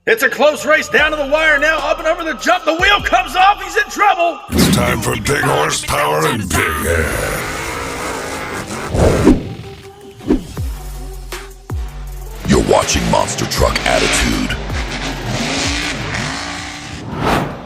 It's a close race down to the wire now, up and over the jump. The wheel comes off. He's in trouble. It's time for big horsepower and big hair. You're watching Monster Truck Attitude.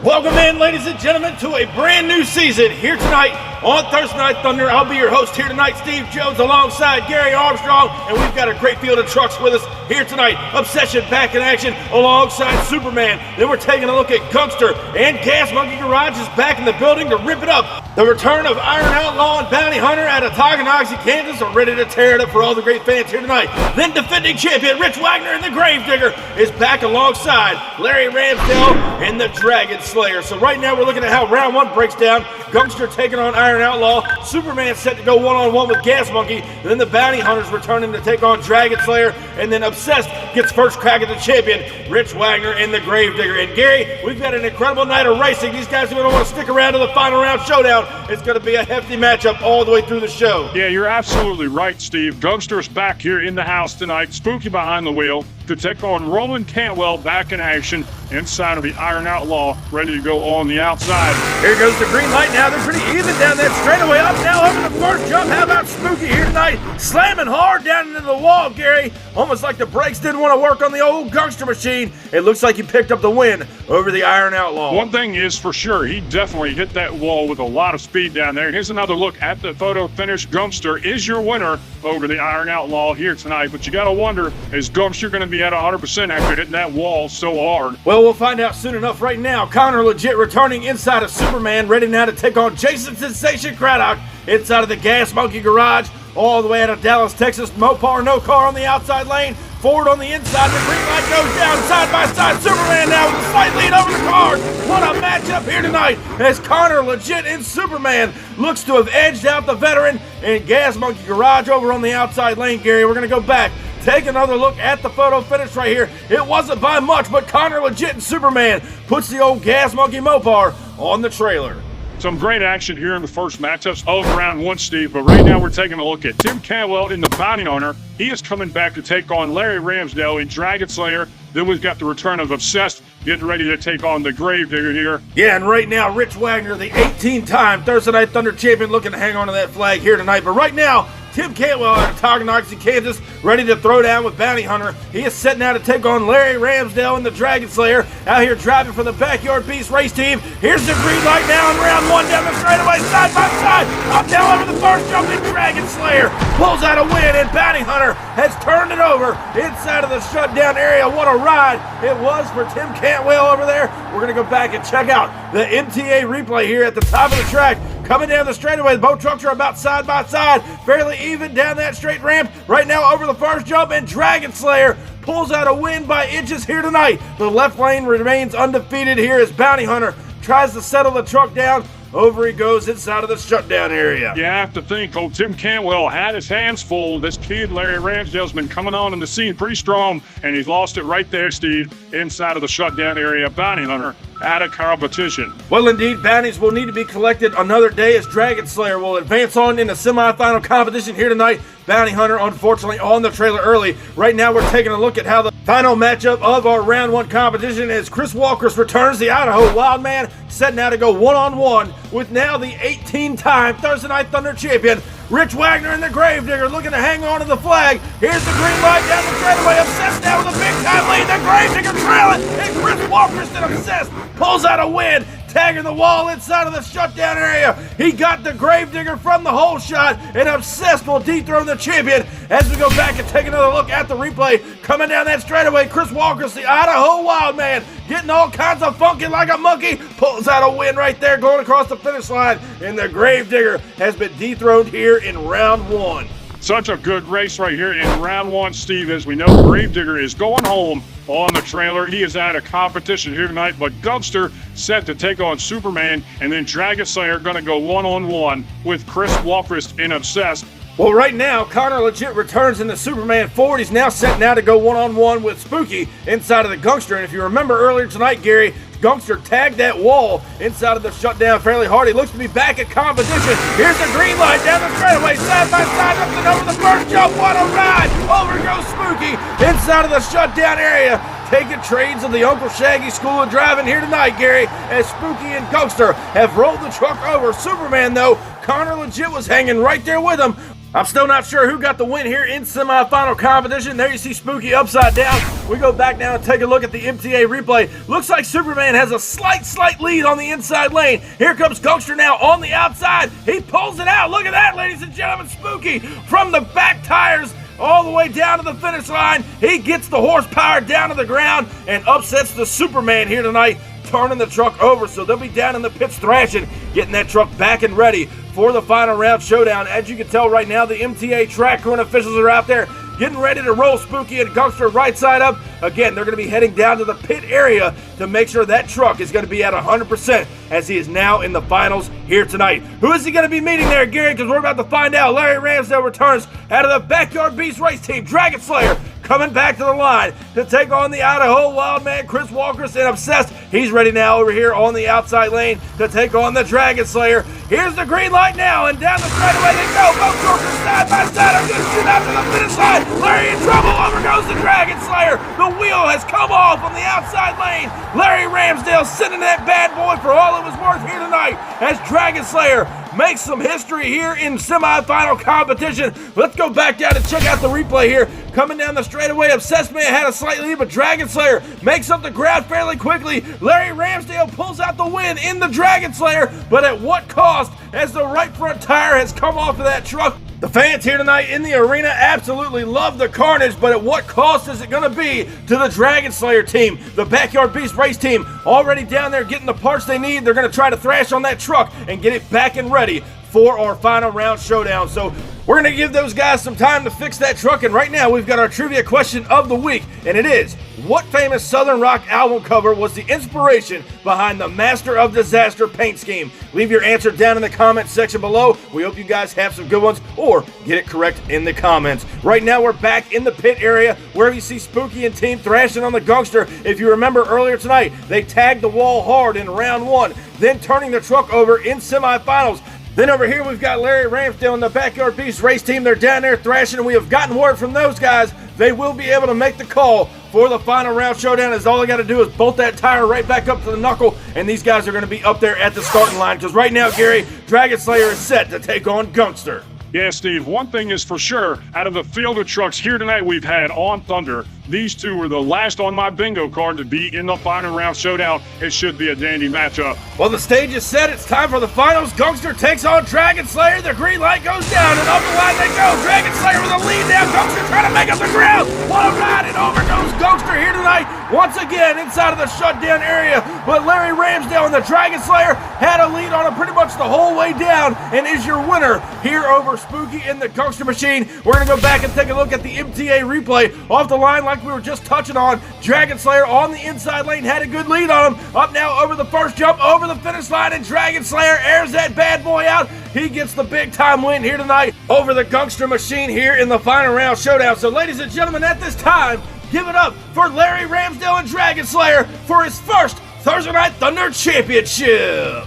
Welcome in, ladies and gentlemen, to a brand new season here tonight on Thursday Night Thunder. I'll be your host here tonight, Steve Jones, alongside Gary Armstrong, and we've got a great field of trucks with us here tonight. Obsession back in action alongside Superman. Then we're taking a look at Gumpster, and Gas Monkey Garage is back in the building to rip it up. The return of Iron Outlaw and Bounty Hunter out of 𝐷𝐿𝐵𝐷𝐿, Kansas are ready to tear it up for all the great fans here tonight. Then defending champion Rich Wagner and the Gravedigger is back alongside Larry Ramsdale and the Dragon Slayer. So right now we're looking at how round one breaks down. Gumpster taking on Iron Outlaw. Superman set to go one-on-one with Gas Monkey. And then the Bounty Hunters returning to take on Dragon Slayer. And then Obsessed gets first crack at the champion, Rich Wagner and the Gravedigger. And Gary, we've got an incredible night of racing. These guys are going to want to stick around to the final round showdown. It's going to be a hefty matchup all the way through the show. Yeah, you're absolutely right, Steve. Gumpster's back here in the house tonight, Spooky behind the wheel, to take on Roland Cantwell back in action inside of the Iron Outlaw, ready to go on the outside. Here goes the green light now. They're pretty even down that straightaway. Up now over the first jump. How about Spooky here tonight? Slamming hard down into the wall, Gary. Almost like the brakes didn't want to work on the old Gumpster machine. It looks like he picked up the win over the Iron Outlaw. One thing is for sure, he definitely hit that wall with a lot of speed down there. Here's another look at the photo finish. Gumpster is your winner over the Iron Outlaw here tonight. But you got to wonder, is Gumpster going to be at 100% after hitting that wall so hard? Well, we'll find out soon enough. Right now, Connor Legit returning inside of Superman, ready now to take on Jason Sensation Craddock inside of the Gas Monkey Garage, all the way out of Dallas, Texas. Mopar, no car on the outside lane. Ford on the inside. The green light goes down side by side. Superman now with a slight lead over the car. What a matchup here tonight as Connor Legit and Superman looks to have edged out the veteran and Gas Monkey Garage over on the outside lane. Gary, we're going to go back. Take another look at the photo finish right here. It wasn't by much, but Connor Legit and Superman puts the old Gas Monkey Mopar on the trailer. Some great action here in the first matchups of round one, Steve. But right now we're taking a look at Tim Cantwell in the Bounty Hunter. He is coming back to take on Larry Ramsdale in Dragon Slayer. Then we've got the return of Obsessed, getting ready to take on the Gravedigger here. Yeah, and right now, Rich Wagner, the 18-time Thursday Night Thunder champion, looking to hang on to that flag here tonight. But right now, Tim Cantwell out of 𝐷𝐿𝐵𝐷𝐿, Kansas, ready to throw down with Bounty Hunter. He is set now to take on Larry Ramsdale and the Dragon Slayer, out here driving for the Backyard Beast race team. Here's the green light now in round one, down the straightaway, side by side. Up now over the first jump, and Dragon Slayer pulls out a win, and Bounty Hunter has turned it over inside of the shutdown area. What a ride it was for Tim Cantwell over there. We're going to go back and check out the MTA replay here at the top of the track. Coming down the straightaway, both trucks are about side by side, fairly even down that straight ramp. Right now over the first jump, and Dragon Slayer pulls out a win by inches here tonight. The left lane remains undefeated here as Bounty Hunter tries to settle the truck down. Over he goes inside of the shutdown area. You have to think, Tim Cantwell had his hands full. This kid, Larry Ramsdale's been coming on in the scene pretty strong, and he's lost it right there, Steve, inside of the shutdown area. Bounty Hunter out of competition. Well, indeed, bounties will need to be collected another day as Dragon Slayer will advance on in the semifinal competition here tonight. Bounty Hunter, unfortunately, on the trailer early. Right now, we're taking a look at how the final matchup of our round one competition as Chris Walkers returns, the Idaho Wildman, set now to go one-on-one with now the 18-time Thursday Night Thunder champion, Rich Wagner and the Gravedigger, looking to hang on to the flag. Here's the green light down the straightaway. Obsessed now with a big-time lead. The Gravedigger trailing, and Chris Walkers and Obsessed pulls out a win, tagging the wall inside of the shutdown area. He got the Gravedigger from the hole shot, and Obsessed will dethrone the champion. As we go back and take another look at the replay, coming down that straightaway, Chris Walkers, the Idaho Wildman, getting all kinds of funky like a monkey, pulls out a win right there, going across the finish line, and the Gravedigger has been dethroned here in round one. Such a good race right here in round one, Steve. As we know, Gravedigger is going home on the trailer. He is out of competition here tonight, but Gumpster set to take on Superman, and then Dragon Slayer going to go one-on-one with Chris Walkers and Obsessed. Well, right now, Connor Legit returns in the Superman Ford. He's now set now to go one-on-one with Spooky inside of the Gumpster. And if you remember earlier tonight, Gary, Gumpster tagged that wall inside of the shutdown fairly hard. He looks to be back at competition. Here's the green light down the straightaway, side by side, up and over the first jump. What a ride! Over goes Spooky inside of the shutdown area. taking trades of the Uncle Shaggy School of Driving here tonight, Gary, as Spooky and Gumpster have rolled the truck over. Superman, though, Connor legit was hanging right there with him. I'm still not sure who got the win here in semifinal competition. There you see Spooky upside down. We go back now and take a look at the MTA replay. Looks like Superman has a slight lead on the inside lane. Here comes Gumpster now on the outside. He pulls it out. Look at that, ladies and gentlemen. Spooky from the back tires all the way down to the finish line. He gets the horsepower down to the ground and upsets the Superman here tonight, turning the truck over. So they'll be down in the pits thrashing, getting that truck back and ready for the final round showdown. As you can tell right now, the MTA track crew and officials are out there getting ready to roll Spooky and Gumpster right side up. Again, they're going to be heading down to the pit area to make sure that truck is going to be at 100% as he is now in the finals here tonight. Who is he going to be meeting there, Gary? Because we're about to find out. Larry Ramsdale returns out of the Backyard Beast race team. Dragon Slayer coming back to the line to take on the Idaho Wildman, Chris Walker's and Obsessed. He's ready now over here on the outside lane to take on the Dragon Slayer. Here's the green light now, and down the straightaway they go. Both Yorkers side by side are going to shoot out to the finish line. Larry in trouble. Over goes the Dragon Slayer. The wheel has come off on the outside lane. Larry Ramsdale sending that bad boy for all it was worth here tonight as Dragon Slayer makes some history here in semifinal competition. Let's go back down and check out the replay here. Coming down the straightaway, Obsessed Man had a slight lead, but Dragon Slayer makes up the ground fairly quickly. Larry Ramsdale pulls out the win in the Dragon Slayer, but at what cost as the right front tire has come off of that truck? The fans here tonight in the arena absolutely love the carnage, but at what cost is it going to be to the Dragon Slayer team? The Backyard Beast race team already down there getting the parts they need. They're going to try to thrash on that truck and get it back and ready for our final round showdown. So we're going to give those guys some time to fix that truck, and right now we've got our trivia question of the week, and it is, what famous Southern rock album cover was the inspiration behind the Master of Disaster paint scheme? Leave your answer down in the comment section below. We hope you guys have some good ones, or get it correct in the comments. Right now we're back in the pit area where you see Spooky and team thrashing on the Gumpster. If you remember earlier tonight, they tagged the wall hard in round one, then turning the truck over in semifinals. Then over here, we've got Larry Ramsdale and the Backyard Beast race team. They're down there thrashing, and we have gotten word from those guys. They will be able to make the call for the final round showdown, as all they got to do is bolt that tire right back up to the knuckle, and these guys are going to be up there at the starting line, because right now, Gary, Dragon Slayer is set to take on Gumpster. Yeah, Steve, one thing is for sure, out of the field of trucks here tonight we've had on Thunder, these two were the last on my bingo card to be in the final round showdown. It should be a dandy matchup. Well, the stage is set. It's time for the finals. Gumpster takes on Dragon Slayer. The green light goes down, and up the line they go. Dragon Slayer with a lead now. Gumpster trying to make up the ground. What a ride, and over goes Gumpster here tonight. Once again, inside of the shutdown area. But Larry Ramsdale and the Dragon Slayer had a lead on him pretty much the whole way down, and is your winner here over Spooky in the Gumpster machine. We're going to go back and take a look at the MTA replay. Off the line, like we were just touching on, Dragon Slayer on the inside lane had a good lead on him. Up now over the first jump, over the finish line, and Dragon Slayer airs that bad boy out. He gets the big time win here tonight over the Gumpster machine here in the final round showdown. So ladies and gentlemen, at this time, give it up for Larry Ramsdale and Dragon Slayer for his first Thursday Night Thunder Championship.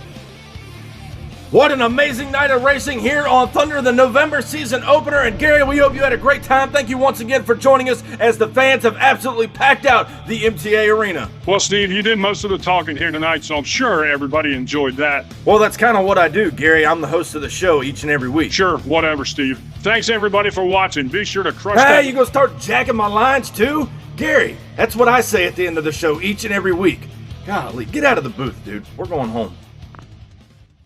What an amazing night of racing here on Thunder, the November season opener. And Gary, we hope you had a great time. Thank you once again for joining us as the fans have absolutely packed out the MTA arena. Well, Steve, you did most of the talking here tonight, so I'm sure everybody enjoyed that. Well, that's kind of what I do, Gary. I'm the host of the show each and every week. Sure, whatever, Steve. Thanks, everybody, for watching. Be sure to crush that. Hey, you gonna start jacking my lines, too? Gary, that's what I say at the end of the show each and every week. Golly, get out of the booth, dude. We're going home.